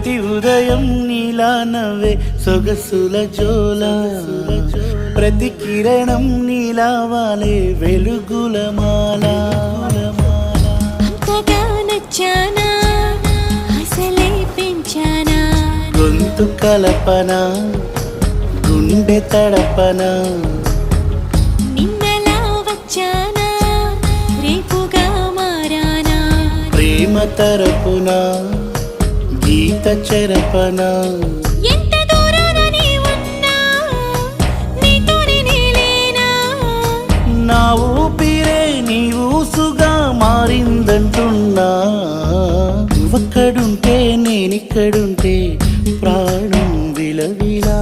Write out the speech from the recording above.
ప్రతి ఉదయం నీలా నవ్వే సొగసుల జోల, ప్రతి కిరణం నీలా వాలే వెలుగుల మాల. అంతగా నచ్చానా అసలే పెంచానా, గొంతు కలపన గుండె తడపన, నిన్నలా వచ్చానా రేపుగా మారానా, ప్రేమ తరపున గీత చెరపన. ఎంత దూరాన నీ ఉన్నా నీతోనే నేలేనా, నా ఊపిరే నీ ఊసుగా మారిందంటున్నా. నువ్వక్కడుంటే నేనిక్కడుంటే ప్రాణం విలవిలా.